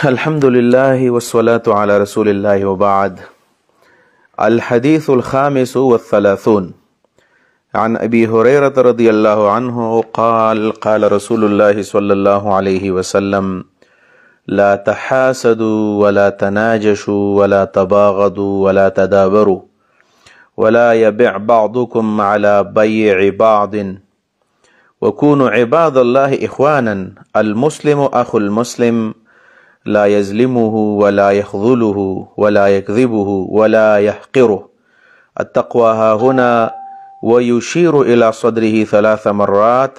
الحمد لله والصلاة على رسول الله وبعد. الحديث الخامس والثلاثون عن أبي هريرة رضي الله عنه قال قال رسول الله صلى الله عليه وسلم: لا تحاسدوا ولا تناجشوا ولا تباغضوا ولا تدابروا ولا يبع بعضكم على بيع بعض وكونوا عباد الله إخوانا. المسلم أخو المسلم لا يظلمه ولا يخذله ولا يكذبه ولا يحقره. التقوى ها هنا، ويشير إلى صدره 3 مرات: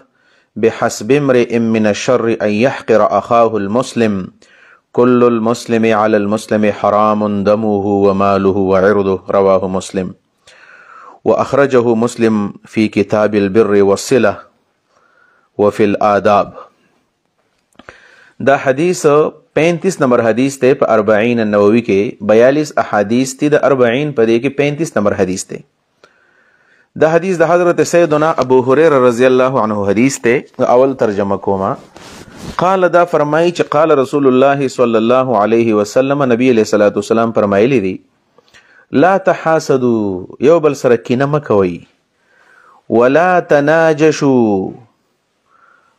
بحسب امرئ من الشر أن يحقر أخاه المسلم. كل المسلم على المسلم حرام دمه وماله وعرضه. رواه مسلم. وأخرجه مسلم في كتاب البر والصلة وفي الآداب. دا حدیث 35 نمبر حدیث تے پا 40 نووی کے 42 احادیث تی دا 40 پا دے کے 35 نمبر حدیث تے. دا حدیث دا حضرت سیدنا ابو حریر رضی اللہ عنہ حدیث تے. اول ترجمہ کوما. قال دا فرمائی چی قال رسول اللہ صلی اللہ علیہ وسلم، نبی علیہ السلام فرمائی لی دی: لا تحاسدو، یو بل سرکینہ مکوئی، ولا تناجشو،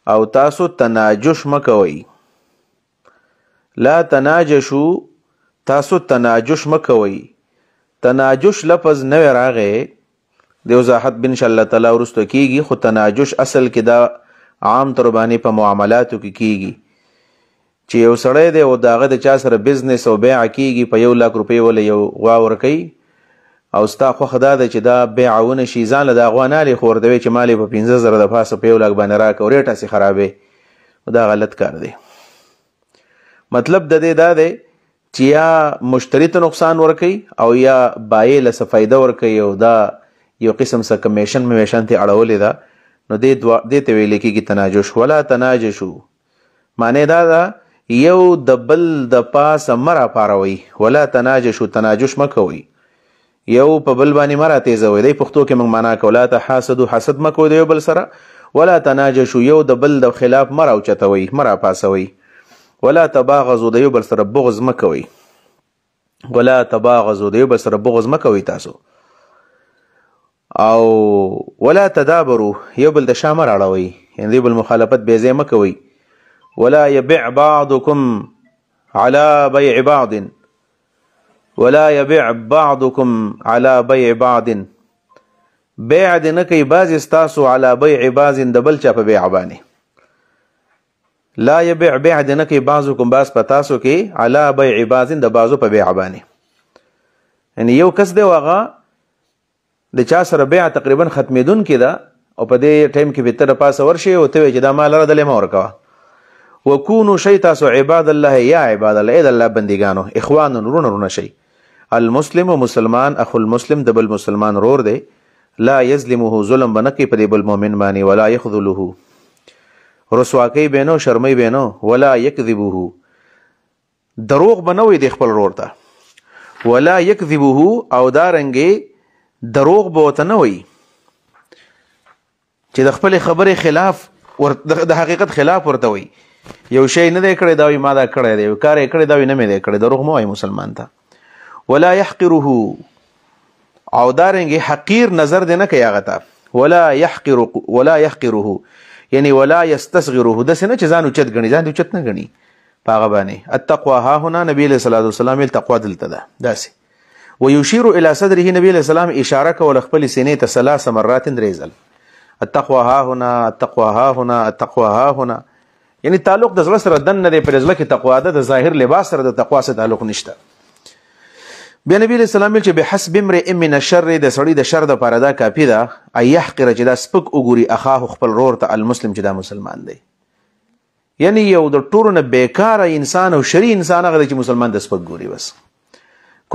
او تاسو تناجش مکوئی. لا تناجشو، تاسو تناجش مکوئی. تناجش لفظ نوی راغے، دی وضاحت بن شاء اللہ تعالی ورستو کیگی. خود تناجش اصل کی دا عام تربانی پا معاملاتو کیگی. چی یو سڑے دے او داغه د چا سره بزنس او بیع کیگی، په 1 لک روپی ولا یو غوا ورکی، او ستا خو خدا ده چې دا بیعونه شي، ځان له دا غوا نه لې خور دوی چې مالی په 15,000 د پاسه په 1 لک باندې راکو، ریټه سي خرابې. دا غلط کار دی. مطلب د دې دا دی چې یا مشتری ته نقصان ورکی او یا بای له څه فایده ورکی، او دا یو قسم څه کمیشن میشن ته اړولې ده، نو دې ته ویل کېږي تناجش. ولا تناجشو معنی دا ده یو د بل د پاسه مرا پاروي. ولا تناجشو، تناجش مکوي، یو په بل باندې مرا تیزوي. دی پښتو کې موږ معنا کوو لا تحاسدو، حسد مکوي د یو بل سره. ولا تناجشو، یو د بل د خلاف مرا اوچتوي، مرا پاسوي. ولا تباغضو، د یو بل سره بغض مکوي. ولا تباغضو، د یو بل سره بغض مکوي تاسو. او ولا تدابرو، یو بل د شا مر اړوي، یعنی د بل مخالفت بې ځای مکوي. ولا يبع بعضكم على بيع بعض، ولا يبع بعضكم على بيع بعض. بیع د نه کوي بعض استاسو على بيع بعض، د بل چا په بیع باندې. لا يبع، بیع د نه کوي بعضکم بعض پتاسو کې، على بيع بعض، د بعضو په بیع باندې. یعنی یو کس دی واغه د چا سره بیع تقریبا ختمیدون کې ده، او په دې ټایم کې به تر پاسه ورشي او ته چې دا مال را دلې ما ورکوه. وکونو شی، تاسو عباد الله، یا عباد الله، اې د الله بندګانو، اخوان، رونه شي. المسلم و مسلمان، اخو المسلم، د بل مسلمان رور دی. لا یظلمه، ظلم بنکی په بل مؤمن باندې. ولا یخذله، رسواکی بینو، شرمی بینو. ولا یکذبه، دروغ بنوي د خپل رور ته. ولا یکذبه، او دارنګي دروغ بوته نه وي چې د خپل خبرې خلاف د حقیقت خلاف ورته وي. یو شی نه دی کړی دا وي ما دا کړی دی، یو کار یې کړی دا وي نه مې دی کړی. دروغ مه وایي مسلمان ته. ولا يحقره، او دارنګې حقیر نظر دی نه کوي هغه ته. ولا يحقره یعنی ولا يستصغره، داسې نه چې ځان اوچت ګڼي، ځان دې اوچت نه ګڼي په هغه باندې. التقوى ها هنا، نبی علیه الصلاة والسلام تقوا دلته ده داسې. ويشير الى صدره، نبی علیه السلام اشاره کوله خپل سینې ته 3 مرات درېزل. التقوى ها هنا، التقوى ها هنا، التقوى ها هنا. یعنی تعلق د زړه سره دنه دی، پر زړه کې تقوا ده، د ظاهر لباس سره د تقوا سره تعلق نشته. بیا نبی علیہ السلام چې بحسب امرئ من الشر، د سړی د شر د پاره دا کافی ده، ای يحقر، چې دا سپک وګوري، اخاه خپل رور ته، المسلم، چې دا مسلمان دی. یعنی یو د ټولو نه بیکاره انسان او شری انسان هغه چې مسلمان د سپک ګوري. بس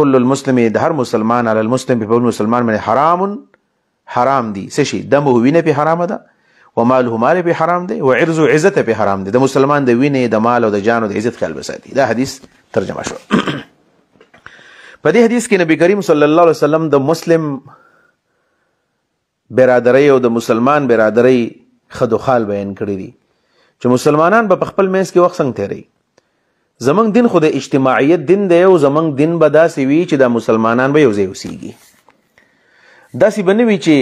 کل المسلم، د هر مسلمان، علی المسلم، په بل مسلمان باندې حرام، حرام دی. څه شي؟ دمه وینه په حرام ده، وماله، مال په حرام دی، وعرض، عزت په حرام دی. د مسلمان د وینې، د مال او د جان او د عزت خیال بساتي. دا حدیث ترجمه شو. په دې حدیث کې نبی کریم صلی الله علیه وسلم د مسلم برادری او د مسلمان برادری خدو خال بیان کړی دي چې مسلمانان په خپل منځ کې وخت څنګه تیری. زمنګ دین خو د اجتماعیت دین دی او زمنګ دین به داسې وي چې د مسلمانان به یو ځای اوسېږي. داسې به نه وي چې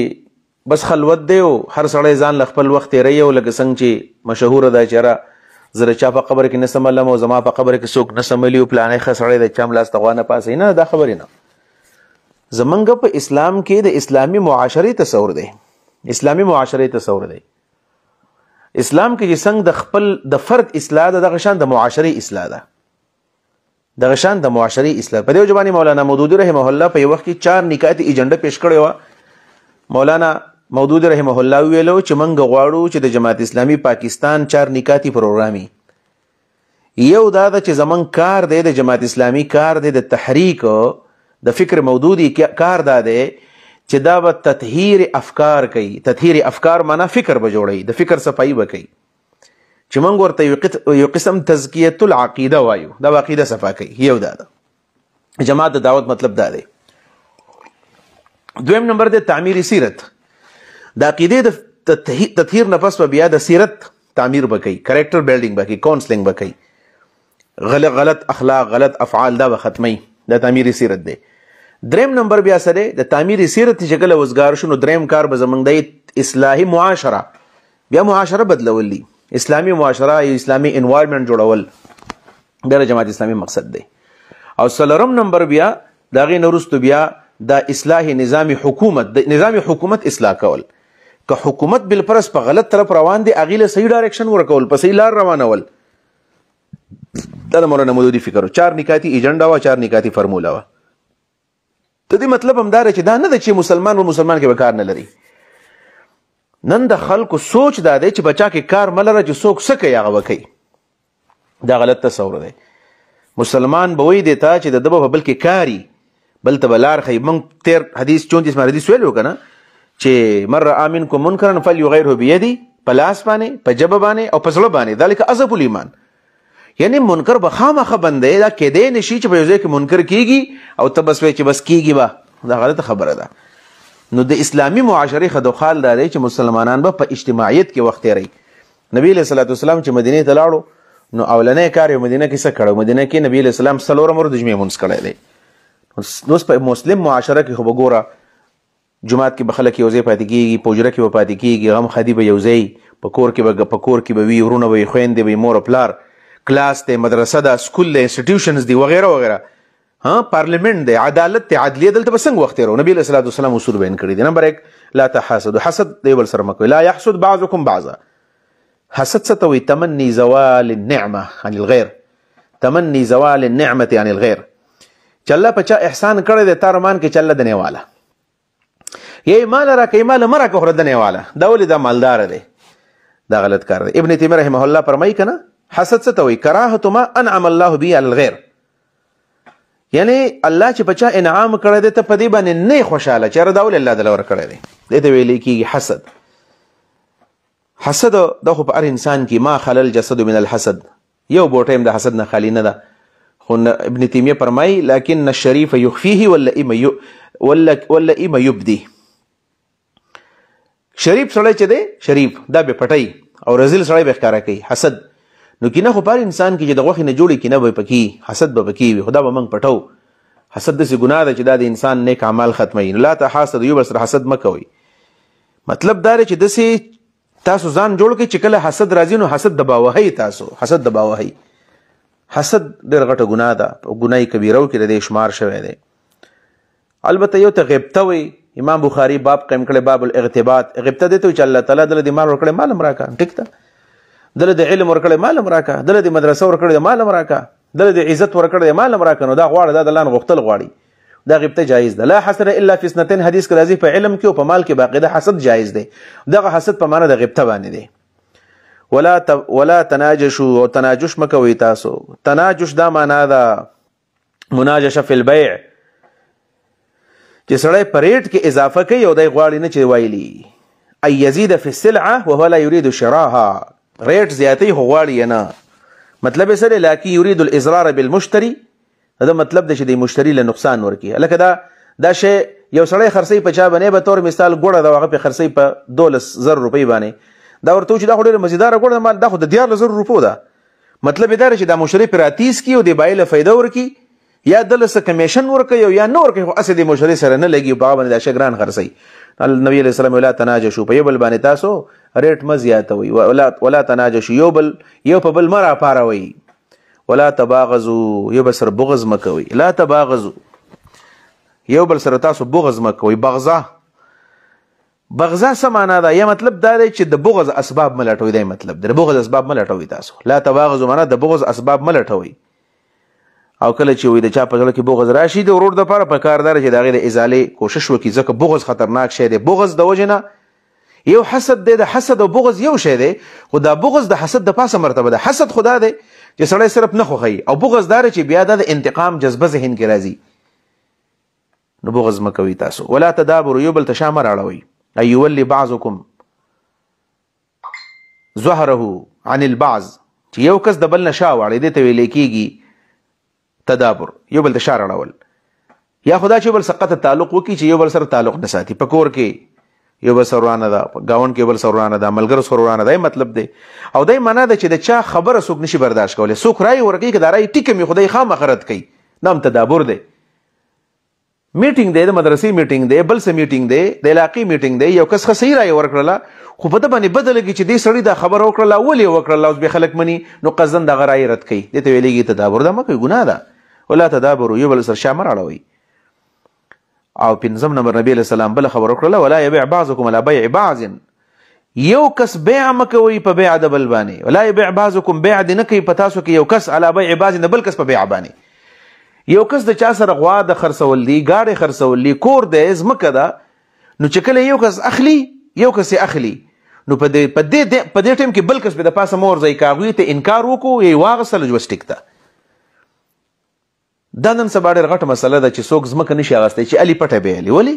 بس خلوت دی او هر سړی ځان له خپل وخت تېروي او لکه څنګه چې مشهوره ده چې یاره زه د چا په قبر کې نه سملم او زما په قبر کې څوک نه سملي او پلانی ښه سړی د چا ملاس ته غوا نه پاسوي. نه دا خبرې نه. زمنګ په اسلام کې د اسلامي معاشرې تصور دی. اسلامي معاشرې تصور دی. اسلام کې چې څنګه د خپل د فرد اصلاح ده دغه شان د معاشرې اصلاح ده. دغه شان د معاشرې اصلاح. په دې وجه باندې مولانا مودودي رحمه الله په یو وخت کې 4 نکات ایجنډا پیش کړی و. مولانا مودودي رحمه الله ویلو چې موږ غواړو چې د جماعت اسلامي پاکستان 4 نکاتی پروګرامي. یو دا چې زمون کار دی د جماعت اسلامي کار دی د تحریک د فکر مودودي کار دا دی چې دا به تطهیر افکار کوي. تطهیر افکار معنا فکر به جوړي، د فکر صفائی به کوي چې موږ ورته یو قسم تزکیه العقیده وایو. دا عقیده صفا کوي. یو دا ده جماعت د دعوت مطلب دا دی. دویم نمبر دی تعمیر سیرت. د عقیده د تطهیر نه پس بیا د سیرت تعمیر به کوي، کریکټر بیلډینګ به کوي، کاونسلینګ به کوي، غلط اخلاق غلط افعال دا به ختمي. د تعمیر سیرت دی. دریم نمبر بیا سره د تعمیر سیرت چې کله وزګار شنو دریم کار به زمونږ د اصلاحي معاشره بیا معاشره بدلول دي. اسلامی معاشره یا اسلامی انوایرمنٹ جوړول د جماعت اسلامی مقصد دی. او څلورم نمبر بیا دغه نورستو بیا د اصلاح نظامی حکومت د نظامی حکومت اصلاح کول. که حکومت بالفرض په غلط طرف روان دی اغیله صحیح ډایرکشن ورکول، په صحیح لار روانول. دا مولانا مودودي فکر 4 نکاتی ایجنډا و 4 نکاتی فرمولا و. ته دې مطلب هم دا چې دا نه ده چې مسلمان و مسلمان کې به کار نه لري. نن د خلکو سوچ دا دی چې بچا کې کار ملره چې څوک څه کوي هغه وکړي. دا غلط تصور دی. مسلمان به وایي دی ته چې د ده به بل کې کاري بل ته به لار ښیي. موږ تیر حدیث 34 حدیث ویلو که نه چې من رأى منکم منکرا فلیغیره بیدی، په لاس باندې په ژبه باندې او په زړه باندې. ذلک اضعف الایمان. یعنی منکر به خامخا بندی دا کېدی نشي چې په یو ځای کې منکر کېږي او ته بس وایې چې بس کېږي به. دا غلطه خبره ده. نو د اسلامي معاشرې خدوخال دا دی چې مسلمانان به په اجتماعیت کې وخت تېروي. نبی علیه الصلاة والسلام چې مدینې ته لاړو نو اولنی کار یې مدینه کې څه کړی؟ مدینه کې نبی علیه السلام 4 ورځې د جمعې مونځ کړی دی. اوس په مسلم معاشره کې خو به ګوره جماعت کې به خلک یو ځای پاتې کېږي، په حجره کې به پاتې کېږي، غم خدي به یو ځای، په کور کې به وي، ورونه به وي، خویندې به وي، مور او پلار، کلاس دی، مدرسه ده، سکول دی، انسټیټیوشنز دي وغیره وغیره. پارلیمنٹ دی، عدالت دی، عدلیه. دلته به څنګه وخت تېرو؟ نبی علیه الصلاة والسلام اصول بیان کړي دي. نمبر 1 لا تحاسدوا. حسد دی بل سره مه کوئ. لا يحسد بعضكم بعضا. حسد څه ته وایي؟ تمني زوال النعمه عن الغیر. تمني زوال النعمه عن الغیر. چې الله په چا احسان کړی دی تا رمان کې چې الله د نیواله یې مال راکوي، مال مه راکوه خو د نیواله. دا ولې دا مالدار دی؟ دا غلط کار دی. ابن تیمیه رحمه الله فرمایي که نه حسد څه ته وایي؟ کراهة ما انعم الله به علی الغیر. یعنی الله چې په چا انعام کړی دی ته په دې باندې نه خوشحاله چې دا ولې الله دله ورکړی دی. دې ته ویلی کېږي حسد. حسد دا خو په هر انسان کې ما خلل الجسد من الحسد. یو بوټی هم د حسد نه خالی نه ده. خو ابن تیمیه فرمایي لکن الشریف یخفیه واللئیم یبدی. شریف سړی چې دی شریف دا به پټی او رزیل سړی به ښکاره کوي. حسد نو کینه خو پر انسان کې چې د غوښې نه جوړې کینه به پکې حسد به پکې وي. خدا به موږ پټو. حسد داسې ګناه ده چې دا د انسان نیک اعمال ختموي. نو لا تحاسدوا، یو بل سره حسد مه کوئ. مطلب دا دی چې داسې تاسو ځان جوړ کړئ چې کله حسد راځي نو حسد دباوهئ. تاسو حسد دباوهئ. حسد ډېر غټه ګناه ده. ګناه کبیره کې د دې شمار شوی دی. البته یو ته غیبته وي. امام بخاری باب قیم کړی باب الاغتباط. غیبته دی ته چې الله تعالی دله د مال ورکړی مال هم راکړه. ټیک ده. دله د علم ورکړی مال هم راکړه. دله د مدرسه ورکړی مال هم راکړه. دله د عزت ورکړی مال هم راکړه. نو دا غواړه دا د الله نه غوښتل غواړي. دا غیبته جایز ده. لا حسد الا فی اثنتین حدیث کې راځي په علم کې او په مال کې باقاعده حسد جایز دی. دغه حسد په معنی د غیبته باندې دی. ولا تناجشوا، او تناجش مکوئ تاسو. تناجش دا معنا ده مناجشه فی البیع، چې سړی په ریټ کې اضافه کوي او دی غواړي نه چې وایلی ای یزید فی السلعه وهو لا یرید شراها. ریټ زیاتوي خو غواړي نه. مطلب یې سره لکن یرید الاضرار بالمشتری. دا مطلب دی چې د مشتری له نقصان ورکړي. لکه دا شی یو سړی خرڅوي په چا باندې، به طور مثال ګوړه ده هغه پې خرڅوي په 12,000 روپۍ باندې. دا ورته چې دا خو ډېره مزیداره ګوړه ده، دا خو د 14,000 روپو ده. مطلب دا چې دا مشري پر راتیس کی او د بایله فائدہ ورکی یا دل څه کمیشن ورکي یا نور کوي، خو اسې د مشري سره نه لګي په باندې د شګران خرڅي. نبی علیہ السلام ولا تناجشوا، په بل باندې تاسو ریټ مزیاتوي، ولا تناجشوا، یو په بل مرا پاروي، ولا تباغضوا، یو بسر بغض مکوي، لا تباغضوا، یو بل سره تاسو بغض مکوي. بغضا څه معنا ده؟ یا مطلب دا دی چې د بغض اسباب ملټوي، دا مطلب د بغض اسباب ملټوي تاسو. لا تباغضوا معنا د بغض اسباب ملټوي. او کله چې وي د چا په ځل کې بغض راشي د ورور د لپاره په کار دار چې د هغې د ازالې کوشش وکړي، ځکه بغض خطرناک شی دی. بغض د وجې نه یو حسد دی، د حسد او بغض یو شی دی، خو دا بغض د حسد د پاسه مرتبه ده. حسد خدا دی چې سړی صرف نه خوښوي، او بغض دا چې بیا د انتقام جذبه ذهن کې راځي. نو بغض مه کوي تاسو. ولا تدابروا، یو بل ته شا مه راړوئ. ای یولي بعضکم ظهره عن البعض، چې یو کس د بل نه شا واړي، دې ته ویل کېږي تدابر، یو بل ته شا راړول. یا خدا چې یو بل سره قطع تعلق وکړي، چې یو بل سره تعلق نه ساتي. په کور کې یو بل سره ورانه ده، په ګاونډ کې یو بل سره ورانه ده، ملګرو سره ورانه ده، مطلب دی. او دا معنا ده چې د چا خبره څوک نشي برداشت کولی. څوک رایې ورکوي که دا رایې ټیکه مې خدای خامخا رد کوي، دا هم تدابر دی. میټینګ دی، د مدرسې میټینګ دی، بل څه میټینګ دی، د علاقې میټینګ دی، یو کس ښه صحیح رایې ورکړله، خو په ده باندې بده لګي چې دې سړي دا خبره وکړله، ولې وکړله، اوس بیا خلک مني، نو قصدن دغه رایې رد کوي. دې ته ویلېږي تدابر. دا مه کوئ، ګناه ده. ولا تدابروا، یو بل سره شا مه راړوئ. او پنځم نمبر نبی علیہ السلام بل خبر وکړله، ولا یبیع بعضکم علی بیع بعض، یو کس بیع مه کوئ په بیع د بل باندې. ولا یبیع بعضکم، بیع دې نه کوي په تاسو کې یو کس علی بیع بعض، د بل کس په بیع باندې. یو کس د چا سره غوا د خرڅول دی، ګاډې خرڅول دی، کور دی، ځمکه ده، نو چې کله یو کس اخلي یو کس یې اخلي، نو په دې ټایم کې بل کس به د پاسه مه ورځئ، که هغوی ته انکار وکړو یا یې واغستله جوست ټیک ته. دا نن سبا ډېر غټه مسله ده چې څوک ځمکه نشي اخیستی، چې الي پټه بیلي. ولې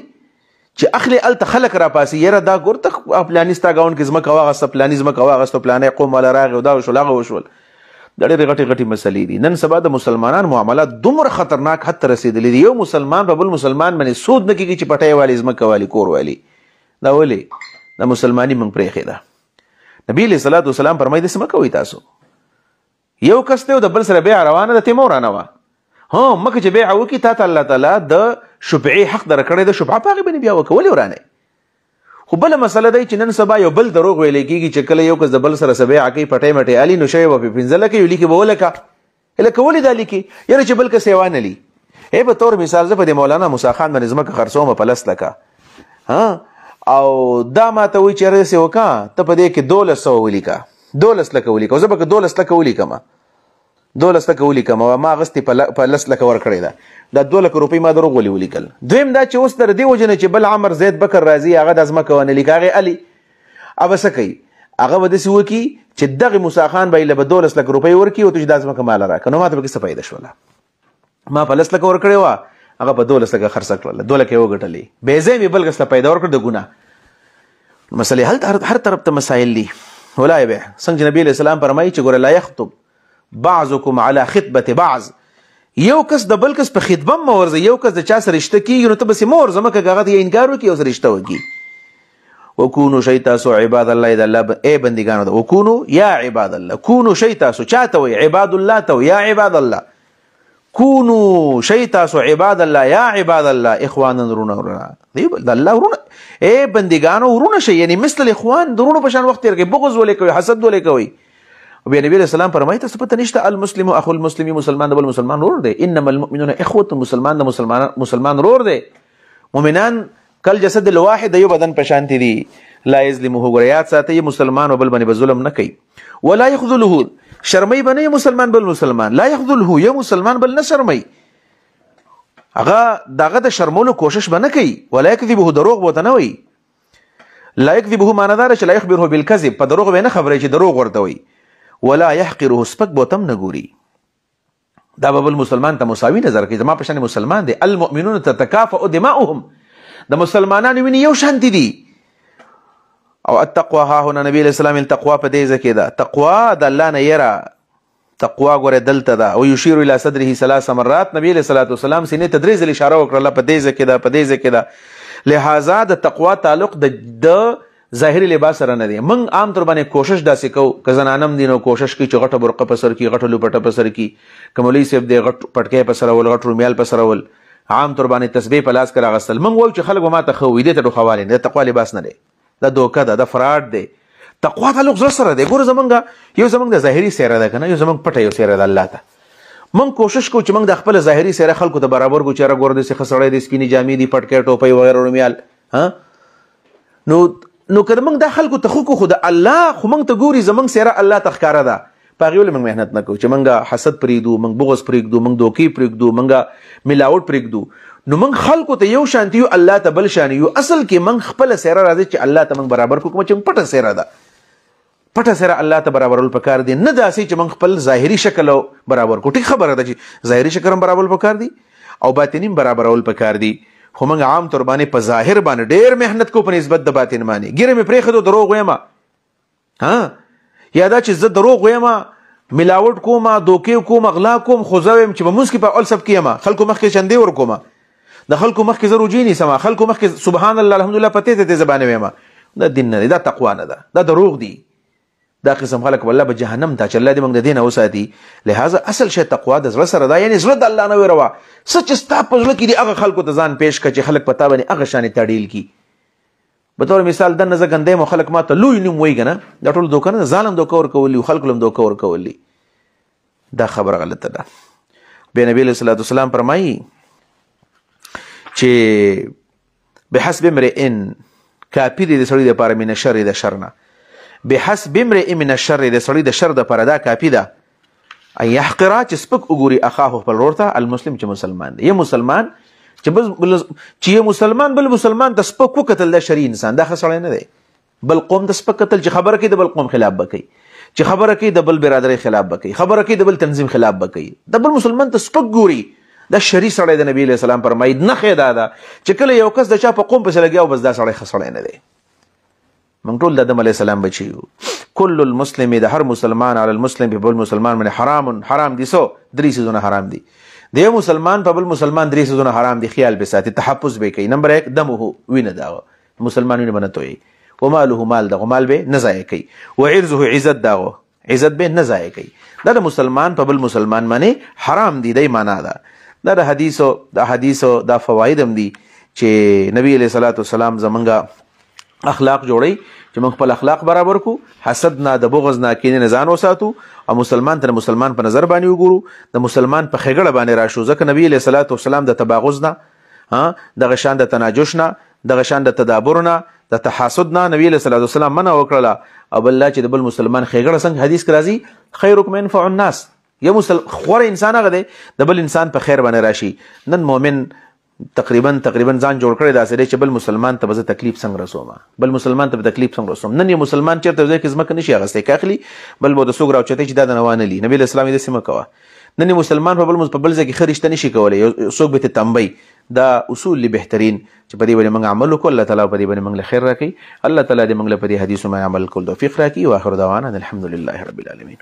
چې اخلي هلته خلک راپاسي، یاره دا ګور ته پلاني ستا ګاونډ کې ځمکه واغسته، پلاني ځمکه واغسته، پلانی قوم والا راغی او دا وشول هغه وشول. دا ډېرې غټې مسلې دي. نن سبا د مسلمانانو معاملات دومره خطرناک حد ته رسېدلي دي، یو مسلمان په بل مسلمان باندې سود نه کېږي چې پټی والي، ځمکه والي، کور والي. دا ولې؟ دا مسلماني موږ پرېښې ده. نبي علیه الصلاة والسلام فرمایي داسې مه کوئ تاسو. یو کس دی او د بل سره بیع روانه ده، ته مه ورانوه. مکه چې بیع وکړي، تا ته الله تعالی د شفعې حق درکړی ده، شفعه په هغې باندې بیا وکړه، ولې ورانئ؟ خو بله مسله دی چې نن سبا یو بل دروغ ویلی کېږي چې کله یو کس د بل سره څه بیعه کوي، پټی مټی الي، نو شی به پرې پنځه لکه یو لیکي به ولکه. لکه ولې دا لیکي؟ یاره چې بل کس یې وانه لي. په طور مثال زه په دې مولانا موسی خان باندې ځمکه خرڅومه په 10 لکه، او دا ما ته وایي چې یاره داسې وکړه، ته په دې کې 1200 ولیکه، 12 لکه ولیکه، او زه به که 12 لکه ولیکم، 12 لکه ولیکم، او ما اغستې په 10 لکه ورکړې ده، دا 2 لکه روپۍ ما دروغ ولې ولیکل. دویم دا چې اوس در دې وجې نه چې بل عمر زید بکر راځي، هغه دا ځمکه ونه لیکه، هغې الي، هغه به څه کوي؟ هغه به داسې وکړي چې دغې موسی خان به یې به 12 لکه روپۍ ورکړي، او ته چې دا ځمکه ماله راکړه، نو ما ته به کې څه فایده شوله؟ ما په 10 لکه ورکړې وه، هغه په 12 لکه خرڅه کړله، 2 لکه یې وګټلې، بې ځایه مې بل کس ته پیدا ورکړه، د ګناه. مسلې هلته هر طرف ته مسایل دي. ولا یبیع، څنګه چې نبي علیه السلام فرمایي چې ګوره لا یخطب بعضکم علی خطبة بعض، یو کس د بل کس په خطبه مه ورځئ. یو کس د چا سره رشته کېږي، نو ته بسې مه ورځه، مکه که هغه ته یې انکار وکړي او سره رشته وکړي. وکونو شئ تاسو عباد الله، د الله بندګانو ده. وکونو یا عباد الله، کونو شئ تاسو، چا ته وایي؟ عباد الله ته وایي، یا عباد الله. کونو شئ تاسو عباد الله، یا عباد الله، اخوانا ورونه د الله ورونه، بندګانو ورونه شئ، یعنی مثل الاخوان د ورونو په شان وخت تېر کوئ، بغض ولې کوئ، حسد ولې کوئ. بیا نبی علیہ السلام فرمایي تاسو پته نشته المسلم اخو المسلم، مسلمان د بل مسلمان ورور دی. انما المؤمنون اخوة، مسلمان د مسلمان ورور دی. مؤمنان کل جسد الواحد، یو بدن په شانتي دي. لا یظلمه، ګریات ساتي، مسلمان وبل باندې ظلم نه کوي. ولا يخذله، شرمۍ به نه مسلمان بل مسلمان، لا يخذله، یو مسلمان بل نه شرمۍ، هغه دغه د شرمولو کوشش به نه کوي. ولا يكذبه، دروغ به ورته نه وایي. لا يكذبه معنا دا چې لا يخبره بالكذب، په دروغ به نه خبرې چې دروغ ورته وایي. ولا يحقره، سپک به تم نه ګوري، دا به بل مسلمان ته مساوي نظر کوي، زما په شان مسلمان دی. المؤمنون تتکافأ دماؤهم، د مسلمانانو وینې یو شانتي دي. او التقوا ها هنا، نبی علیہ السلام تقوا په دې ځکه ده، تقوا د الله نه یره، تقوا ګوره دلته ده. او یشیر الى صدره 3 مرات، نبی علیہ الصلوۃ والسلام سینې ته 3 ځلې اشاره وکړه په دې ځکه ده، په دې ځکه ده. لہذا د تقوا تعلق د ظاهري لباس سره نه دی. موږ عام طور باندې کوشش داسې کوو که زنانم دي نو کوشش کوي چې غټه برقه په سر کړي، غټه لوپټه په سر کړي، که مولوي صاحب دی غټ پټکی په سر ول، غټ رومیال په سر ول، عام طور باندې تسبیح په لاس کې راغستل. موږ وایو چې خلک به ماته ښه وي، دې ته ټوخوالی نه، د تقوا لباس نه دی، دا دوکه ده، دا فراډ دی. تقوا تعلق زړه سره دی. ګوره زمونږ یو زمونږ د ظاهري څېره ده که نه، یو زمونږ پټه یو څېره ده الله ته. موږ کوشش کوو چې موږ د خپل ظاهري څېره خلکو ته برابر کړو چې یاره ګوره داسې ښه سړی دی، سپینې جامې دي، پټکی ټوپۍ وغیره رومیال. نو که موږ دا خلکو ته خو د الله خو موږ ته ګوري، زموږ څېره الله ته ښکاره ده، په هغې ولې موږ محنت نه کوو چې موږ حسد پرېږدو، موږ بغض پرېږدو، موږ دوکې پرېږدو، موږ ملاوټ پرېږدو. نو موږ خلکو ته یو شانتي یو، الله ته بل شان یو. اصل کې موږ خپله څېره راځي چې الله ته موږ برابر کړو، کومه چې پټه څېره ده، پټه څېره الله ته برابرول پکار دي، نه داسې چې موږ خپل ظاهري شکل برابر کړو. ټیک خبره ده چې ظاهري شکل هم برابرول پکار دي او باطني هم برابرول پکار دي، خو موږ عام طور باندې په ظاهر باندې ډېر محنت کوو په نسبت د باطن باندې. ګیره مې پرېښودو دروغ ویمه، یا دا چې زه دروغ ویمه، ملاوټ کوم، دوکې کوم، اغلا کوم، خو زه وایم چې په مونځ کې په اول صف کې یم، خلکو مخکې چندې ورکوم، د خلکو مخکې زه روجې نیسم، خلکو مخکې سبحان الله الحمدلله په تیزه تیزه باندې ویمه. دا دین نه دی، دا تقوا نه ده، دا دروغ دی. دا قسم خلک والله به جهنم ته، چې الله دې موږ د دې نه وساتي. لهذا اصل شی تقوا د زړه سره ده، یعنې زړه د الله نه ویروه. څه چې ستا په زړه کې دي هغه خلکو ته ځان پیش کړه چې خلک په تا باندې هغه شانې تړیل کړي. به طور مثال دننه زه ګنده یم او خلک ما ته لوی نوم وایي که نه، دا ټول دوکه نه ده، ځان هم دوکه ورکولي، خلکو هم دوکه ورکولي. دا خبره غلطه ده. بیا نبی علیه الصلاة والسلام فرمایي چې بحسب امرئ، کافي دی د سړي دپاره من الشر د شر نه، بحسب امرئ من الشر د سړي د شر دپاره دا کافي ده ان یحقره چې سپک وګوري اخاه خپل ورور ته، المسلم چې مسلمان دی. یو مسلمان چې یو مسلمان بل مسلمان ته سپک وکتل، دا شرعي انسان، دا ښه سړی نه دی. بل قوم ته سپک کتل چې خبره کوي د بل قوم خلاف به کوي، چې خبره کوي د بل برادرۍ خلاف به کوي، خبره کوي د بل تنظیم خلاف به کوي، د بل مسلمان ته سپک ګوري، دا شرعي سړی د نبي علیه السلام فرمایي. نښې دا ده چې کله یو کس د چا په قوم پسې لګیا او بس دا سړی ښه سړی نه دی. موږ ټول د آدم علیه السلام بچي یو. کل المسلم، د هر مسلمان علی المسلم په بل مسلمان باندې حرام، حرام دي. څو؟ 3 څیزونه حرام دي. د یو مسلمان په بل مسلمان 3 څیزونه حرام دي. خیال به ساتي، تحفظ به کوي. نمبر 1 دمه، وینه داغه، مسلمان وینه بنه توي، وماله مال دغه، مال به نه ضایع کوي، وعرضه عزت داغه، عزت به نه ضایع کوي. دا د مسلمان په بل مسلمان باندې حرام دي، دی معنا ده. دا د حدیثو دا فواید هم دي چې نبی علیه الصلاة والسلام زمونږ اخلاق جوړي چې موږ خپل اخلاق برابر کو، حسد نه، د بغض نه، کینې نه ځان وساتو، او مسلمان ته مسلمان په نظر باندې وګورو، د مسلمان په ښېګړه باندې راشو. ځکه نبی علیه الصلاة والسلام د تباغض نه، دغه شان د تناجش نه، دغه شان د تدابر نه، د تحاسد نه نبی علیه الصلاة والسلام منع وکړله. او بل چې د بل مسلمان ښېګړه څنګه حدیث کې راځي، خیرکم ينفع الناس، یو غوره انسان هغه دی د بل انسان په خیر باندې راشي. نن مؤمن تقریبا ځان جوړ کړی داسې دی چې بل مسلمان ته به زه تکلیف څنګه رسوم، بل مسلمان ته به تکلیف څنګه رسوم. نن یو مسلمان چېرته ځای کې ځمکه نشي اخیستی، که اخلي بل به د څوک راوچتی چې دا د نوا نه لي. نبي علیه السلام یې داسې مه کوه. نن یو مسلمان په بل ځای کې ښه رشته نشي کولی، څوک به ترې تنبی. دا اصول لی بهترین چې په دې باندې موږ عمل وکړو. الله تعالی په دې باندې موږ له خیر راکړي. الله تعالی دې موږ له په دې حدیثو باندې عمل کول توفیق راکړي. واخر دعوانا الحمد لله رب العالمین.